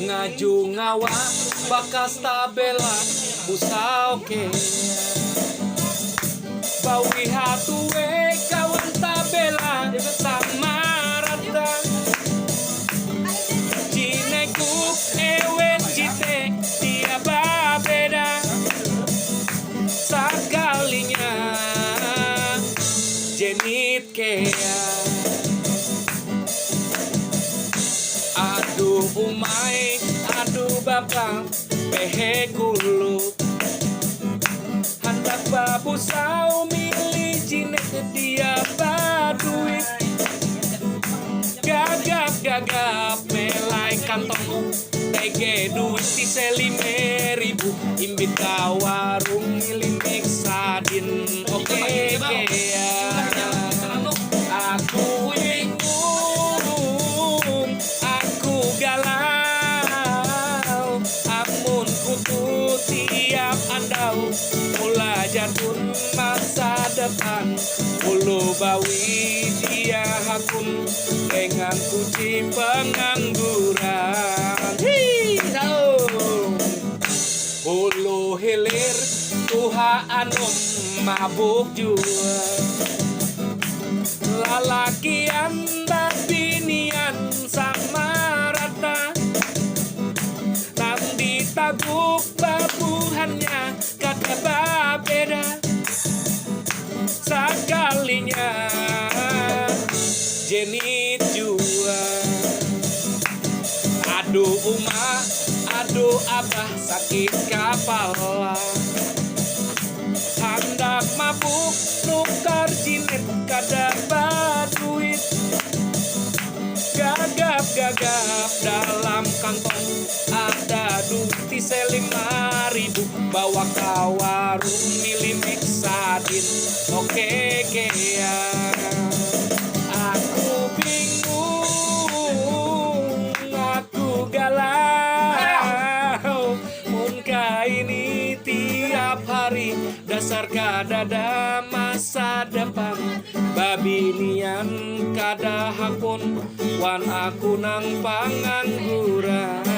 ngaju ngawa bakas tabela busa oke bawi hatue kawan tabela sama rata cinekuk ewen cite dia babeda sakalinya jenit kea aduh umai aduh bapak pehe kulu hendak babu sau milih jinet dia baduit gagap melai kantong tege duit di selime ribu imbit ka warung milih mixadin oke kea aku bingung aku galau amun kutu tiap andau mula jadun masa depan ulu bawi dia hakun dengan kunci pengangguran ulu hilir tuha anu mabuk jua lalakian dan binian sama rata nanti tabuk babuhannya kata babeda sakalinya jenit jua aduh uma aduh abah sakit kepala hendak mabuk nukar jinet kada baduit gagap dalam kantong ada duit selima ribu bawa ke warung milih mixadin oke kea aku bingung aku galau muka ini tiap hari dasar kadada masa depan babinian kada hakun wan aku nang pangangguran